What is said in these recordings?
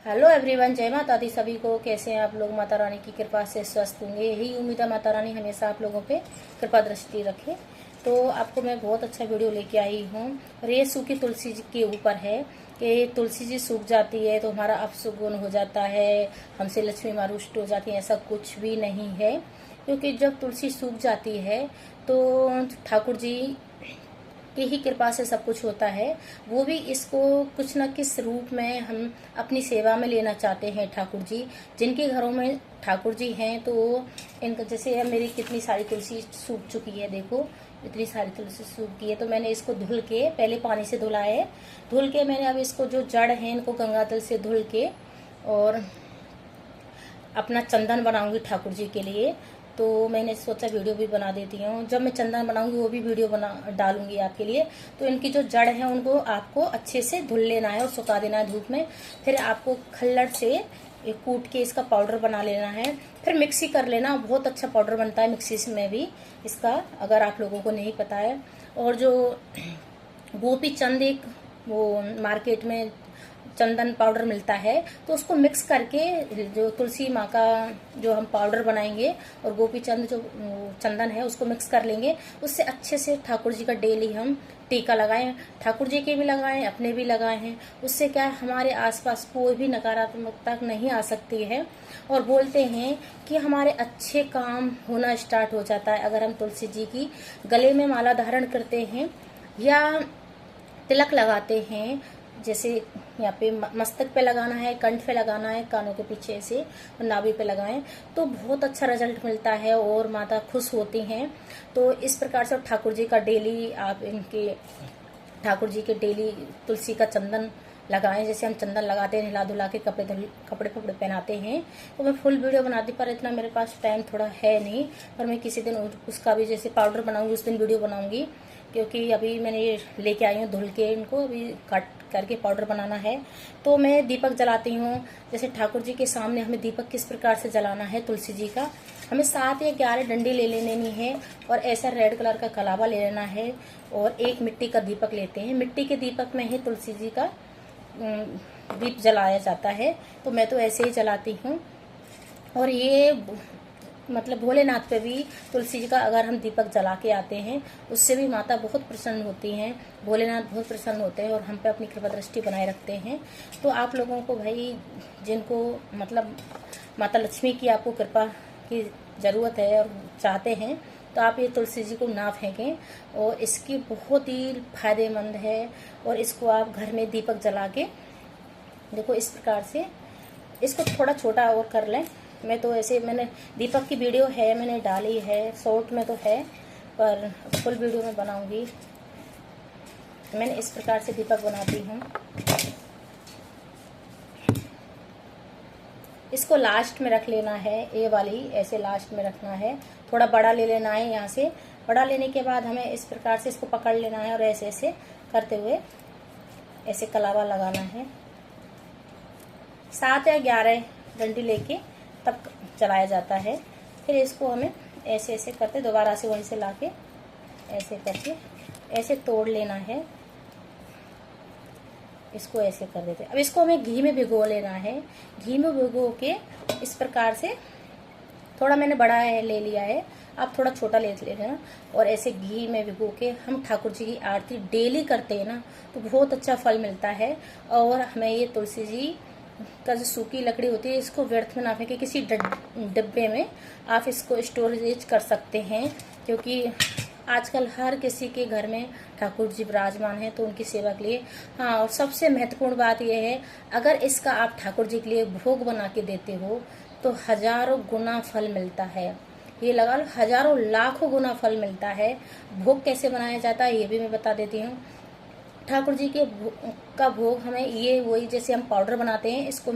Hello everyone, जय माता दी सभी को। कैसे हैं आप लोग? माता रानी की कृपा से स्वस्थ होंगे, यही उम्मीद है। माता रानी हमेशा आप लोगों पे कृपा दृष्टि रखे। तो आपको मैं बहुत अच्छा वीडियो लेके आई हूँ और ये सूखी तुलसी जी के ऊपर है कि तुलसी जी सूख जाती है तो हमारा अपशुगुन हो जाता है, हमसे लक्ष्मी माँ रुष्ट हो जाती है। ऐसा कुछ भी नहीं है, क्योंकि जब तुलसी सूख जाती है तो ठाकुर जी की ही कृपा से सब कुछ होता है। वो भी इसको कुछ न किस रूप में हम अपनी सेवा में लेना चाहते हैं। ठाकुर जी जिनके घरों में ठाकुर जी हैं तो इनका, जैसे मेरी कितनी सारी तुलसी सूख चुकी है, देखो इतनी सारी तुलसी सूख गई है। तो मैंने इसको धुल के, पहले पानी से धुला है, धुल के मैंने अब इसको जो जड़ है इनको गंगा जल से धुल के और अपना चंदन बनाऊंगी ठाकुर जी के लिए। तो मैंने सोचा वीडियो भी बना देती हूँ। जब मैं चंदन बनाऊंगी वो भी वीडियो बना डालूंगी आपके लिए। तो इनकी जो जड़ है उनको आपको अच्छे से धुल लेना है और सुखा देना है धूप में। फिर आपको खल्लड़ से कूट के इसका पाउडर बना लेना है, फिर मिक्सी कर लेना। बहुत अच्छा पाउडर बनता है मिक्सी में भी इसका, अगर आप लोगों को नहीं पता है। और जो गोपी चंद एक वो मार्केट में चंदन पाउडर मिलता है, तो उसको मिक्स करके जो तुलसी माँ का जो हम पाउडर बनाएंगे और गोपी चंद जो चंदन है उसको मिक्स कर लेंगे। उससे अच्छे से ठाकुर जी का डेली हम टीका लगाएं, ठाकुर जी के भी लगाएं, अपने भी लगाए हैं। उससे क्या है, हमारे आसपास कोई भी नकारात्मकता नहीं आ सकती है। और बोलते हैं कि हमारे अच्छे काम होना स्टार्ट हो जाता है अगर हम तुलसी जी की गले में माला धारण करते हैं या तिलक लगाते हैं। जैसे यहाँ पे मस्तक पे लगाना है, कंठ पे लगाना है, कानों के पीछे से नाभि पे लगाएं तो बहुत अच्छा रिजल्ट मिलता है और माता खुश होती हैं। तो इस प्रकार से ठाकुर जी का डेली आप इनके ठाकुर जी के डेली तुलसी का चंदन लगाएं। जैसे हम चंदन लगाते हैं, हिला धुला के कपड़े पहनाते हैं। तो मैं फुल वीडियो बनाती, पर इतना मेरे पास टाइम थोड़ा है नहीं। पर मैं किसी दिन उसका भी, जैसे पाउडर बनाऊंगी उस दिन वीडियो बनाऊंगी, क्योंकि अभी मैंने ये लेके आई हूँ धुल के, इनको अभी कट करके पाउडर बनाना है। तो मैं दीपक जलाती हूँ। जैसे ठाकुर जी के सामने हमें दीपक किस प्रकार से जलाना है, तुलसी जी का हमें 7 या 11 डंडी ले लेनी है और ऐसा रेड कलर का कलावा ले लेना है और एक मिट्टी का दीपक लेते हैं। मिट्टी के दीपक में ही तुलसी जी का दीप जलाया जाता है। तो मैं तो ऐसे ही जलाती हूँ। और ये मतलब भोलेनाथ पे भी तुलसी जी का अगर हम दीपक जला के आते हैं उससे भी माता बहुत प्रसन्न होती हैं, भोलेनाथ बहुत प्रसन्न होते हैं और हम पे अपनी कृपा दृष्टि बनाए रखते हैं। तो आप लोगों को भाई, जिनको मतलब माता लक्ष्मी की आपको कृपा की ज़रूरत है और चाहते हैं, तो आप ये तुलसी जी को ना फेंकें। और इसकी बहुत ही फायदेमंद है। और इसको आप घर में दीपक जला के, देखो इस प्रकार से इसको थोड़ा छोटा और कर लें। मैं तो ऐसे, मैंने दीपक की वीडियो है मैंने डाली है, शॉर्ट में तो है, पर फुल वीडियो में बनाऊंगी। मैंने इस प्रकार से दीपक बनाती हूँ। इसको लास्ट में रख लेना है, ये वाली ऐसे लास्ट में रखना है। थोड़ा बड़ा ले लेना है, यहाँ से बड़ा लेने के बाद हमें इस प्रकार से इसको पकड़ लेना है और ऐसे ऐसे करते हुए ऐसे कलावा लगाना है। 7 या 11 डंडी लेके तब चलाया जाता है। फिर इसको हमें ऐसे ऐसे करते, दोबारा से वहीं से लाके ऐसे करके ऐसे तोड़ लेना है। इसको ऐसे कर देते। अब इसको हमें घी में भिगो लेना है। घी में भिगो के इस प्रकार से, थोड़ा मैंने बड़ा है ले लिया है, आप थोड़ा छोटा ले लेना। और ऐसे घी में भिगो के हम ठाकुर जी की आरती डेली करते हैं ना, तो बहुत अच्छा फल मिलता है। और हमें ये तुलसी जी का जो सूखी लकड़ी होती है, इसको व्यर्थ में ना फेंके, किसी डिब्बे में आप इसको स्टोरेज कर सकते हैं। क्योंकि आजकल हर किसी के घर में ठाकुर जी विराजमान है, तो उनकी सेवा के लिए। हाँ, और सबसे महत्वपूर्ण बात यह है, अगर इसका आप ठाकुर जी के लिए भोग बना के देते हो तो हजारों गुना फल मिलता है। ये लगा लो, हजारों लाखों गुना फल मिलता है। भोग कैसे बनाया जाता है ये भी मैं बता देती हूँ। ठाकुर जी के का भोग हमें ये वही, जैसे हम पाउडर बनाते हैं, इसको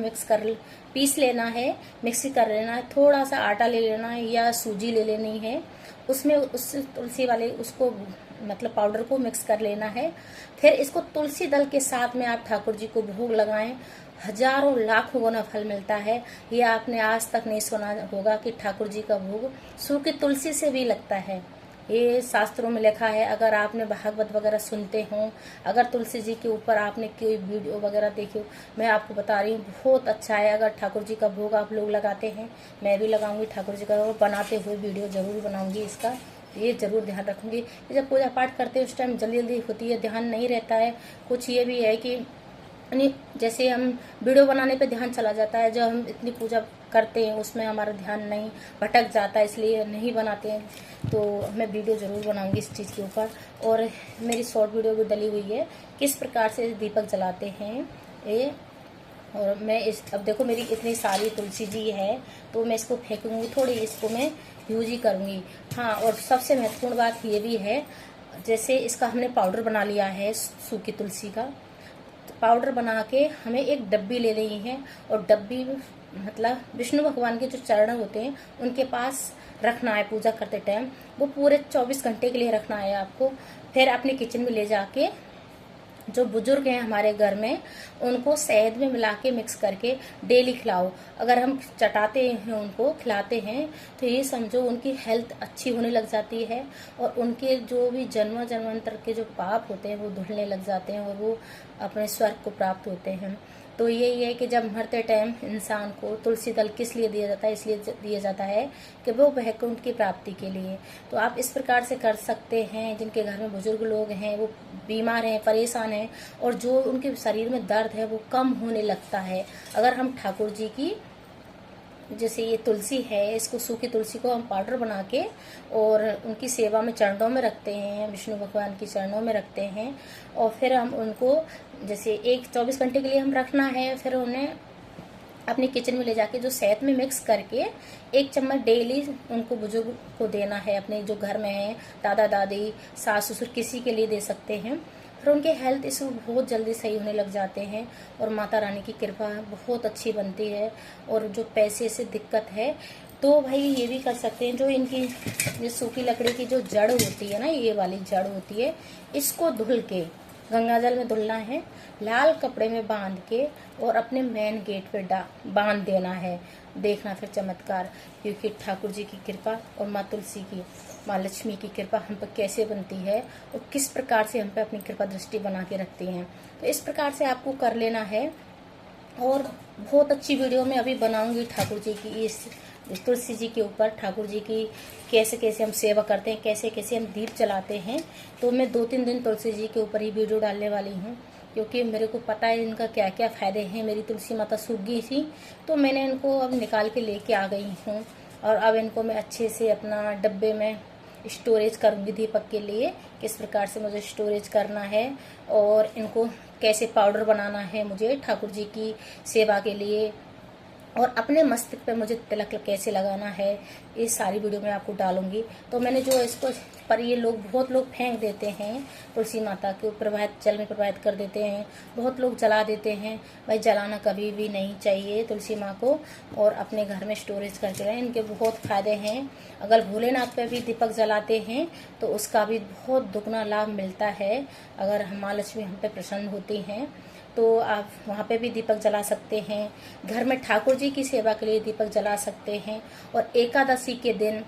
पीस लेना है, मिक्सी कर लेना है। थोड़ा सा आटा ले लेना है या सूजी ले लेनी है, उसमें उस तुलसी वाले उसको मतलब पाउडर को मिक्स कर लेना है। फिर इसको तुलसी दल के साथ में आप ठाकुर जी को भोग लगाएं, हजारों लाखों गुना फल मिलता है। ये आपने आज तक नहीं सुना होगा कि ठाकुर जी का भोग सूखी तुलसी से भी लगता है। ये शास्त्रों में लिखा है। अगर आपने भागवत वगैरह सुनते हो, अगर तुलसी जी के ऊपर आपने कोई वीडियो वगैरह देखी हो, मैं आपको बता रही हूँ बहुत अच्छा है। अगर ठाकुर जी का भोग आप लोग लगाते हैं, मैं भी लगाऊंगी ठाकुर जी का बनाते हुए वीडियो जरूर बनाऊंगी इसका, ये जरूर ध्यान रखूंगी। जब पूजा पाठ करते हैं उस टाइम जल्दी जल्दी होती है, ध्यान नहीं रहता है। कुछ ये भी है कि जैसे हम वीडियो बनाने पे ध्यान चला जाता है, जब हम इतनी पूजा करते हैं उसमें हमारा ध्यान नहीं भटक जाता है, इसलिए नहीं बनाते हैं। तो मैं वीडियो ज़रूर बनाऊंगी इस चीज़ के ऊपर। और मेरी शॉर्ट वीडियो भी डली हुई है किस प्रकार से दीपक जलाते हैं ये। और मैं अब देखो मेरी इतनी सारी तुलसी जी है, तो मैं इसको फेंकूंगी थोड़ी, इसको मैं यूज ही करूँगी। हाँ, और सबसे महत्वपूर्ण बात ये भी है, जैसे इसका हमने पाउडर बना लिया है सूखी तुलसी का, पाउडर बना के हमें एक डब्बी ले रही है, और डब्बी मतलब विष्णु भगवान के जो चरण होते हैं उनके पास रखना है पूजा करते टाइम। वो पूरे 24 घंटे के लिए रखना है आपको। फिर अपने किचन में ले जाके जो बुजुर्ग हैं हमारे घर में, उनको शहद में मिला के मिक्स करके डेली खिलाओ। अगर हम चटाते हैं उनको खिलाते हैं तो ये समझो उनकी हेल्थ अच्छी होने लग जाती है, और उनके जो भी जन्म जन्मांतर के जो पाप होते हैं वो धुलने लग जाते हैं, और वो अपने स्वर्ग को प्राप्त होते हैं। तो यही है कि जब मरते टाइम इंसान को तुलसी दल किस लिए दिया जाता है, इसलिए दिया जाता है कि वो वैकुंठ की प्राप्ति के लिए। तो आप इस प्रकार से कर सकते हैं। जिनके घर में बुजुर्ग लोग हैं, वो बीमार हैं, परेशान हैं, और जो उनके शरीर में दर्द है वो कम होने लगता है, अगर हम ठाकुर जी की जैसे ये तुलसी है, इसको सूखी तुलसी को हम पाउडर बना के और उनकी सेवा में चरणों में रखते हैं, विष्णु भगवान की चरणों में रखते हैं, और फिर हम उनको जैसे 24 घंटे के लिए हम रखना है। फिर उन्हें अपने किचन में ले जाके जो शहद में मिक्स करके 1 चम्मच डेली उनको बुजुर्ग को देना है। अपने जो घर में है, दादा दादी, सास ससुर, किसी के लिए दे सकते हैं। फिर उनके हेल्थ इशू बहुत जल्दी सही होने लग जाते हैं, और माता रानी की कृपा बहुत अच्छी बनती है। और जो पैसे से दिक्कत है तो भाई ये भी कर सकते हैं। जो इनकी जो सूखी लकड़ी की जो जड़ होती है ना, ये वाली जड़ होती है, इसको धुल के गंगाजल में धुलना है, लाल कपड़े में बांध के और अपने मेन गेट पे बांध देना है। देखना फिर चमत्कार, क्योंकि ठाकुर जी की कृपा और माँ तुलसी की, माँ लक्ष्मी की कृपा हम पर कैसे बनती है और किस प्रकार से हम पे अपनी कृपा दृष्टि बना के रखती हैं। तो इस प्रकार से आपको कर लेना है। और बहुत अच्छी वीडियो मैं अभी बनाऊंगी ठाकुर जी की, इस तुलसी जी के ऊपर, ठाकुर जी की कैसे कैसे हम सेवा करते हैं, कैसे कैसे हम दीप जलाते हैं। तो मैं 2-3 दिन तुलसी जी के ऊपर ही वीडियो डालने वाली हूँ, क्योंकि मेरे को पता है इनका क्या क्या फ़ायदे हैं। मेरी तुलसी माता सूख गई थी, तो मैंने इनको अब निकाल के लेके आ गई हूँ, और अब इनको मैं अच्छे से अपना डब्बे में स्टोरेज करूँगी दीपक के लिए। किस प्रकार से मुझे स्टोरेज करना है, और इनको कैसे पाउडर बनाना है मुझे ठाकुर जी की सेवा के लिए, और अपने मस्तक पे मुझे तिलक कैसे लगाना है, ये सारी वीडियो मैं आपको डालूंगी। तो मैंने जो इसको पर ये लोग बहुत लोग फेंक देते हैं, तुलसी माता के प्रवाहित जल में प्रवाहित कर देते हैं, बहुत लोग जला देते हैं। भाई जलाना कभी भी नहीं चाहिए तुलसी माँ को, और अपने घर में स्टोरेज करके रहें। इनके बहुत फायदे हैं। अगर भोलेनाथ पे भी दीपक जलाते हैं तो उसका भी बहुत दुगना लाभ मिलता है। अगर माँ लक्ष्मी हम पे प्रसन्न होती हैं तो आप वहाँ पे भी दीपक जला सकते हैं। घर में ठाकुर जी की सेवा के लिए दीपक जला सकते हैं। और एकादशी के दिन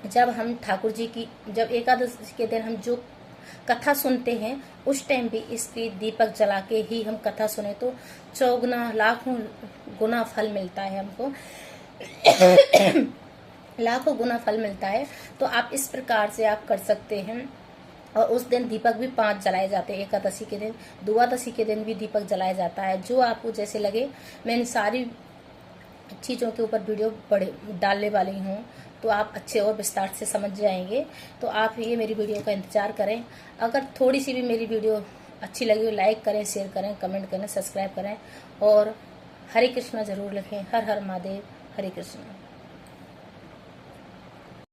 जब हम ठाकुर जी की एकादशी के दिन हम जो कथा सुनते हैं, उस टाइम भी इसकी दीपक जला के ही हम कथा सुने तो 4 लाखों गुना फल मिलता है हमको। लाखों गुना फल मिलता है। तो आप इस प्रकार से आप कर सकते हैं। और उस दिन दीपक भी 5 जलाए जाते हैं, एकादशी के दिन, द्वादशी के दिन भी दीपक जलाया जाता है। जो आपको जैसे लगे, मैं इन सारी चीज़ों के ऊपर वीडियो बड़े डालने वाली हूँ, तो आप अच्छे और विस्तार से समझ जाएंगे। तो आप ये मेरी वीडियो का इंतजार करें। अगर थोड़ी सी भी मेरी वीडियो अच्छी लगी हो, लाइक करें, शेयर करें, कमेंट करें, सब्सक्राइब करें, और हरे कृष्णा जरूर लिखें। हर हर महादेव, हरे कृष्णा।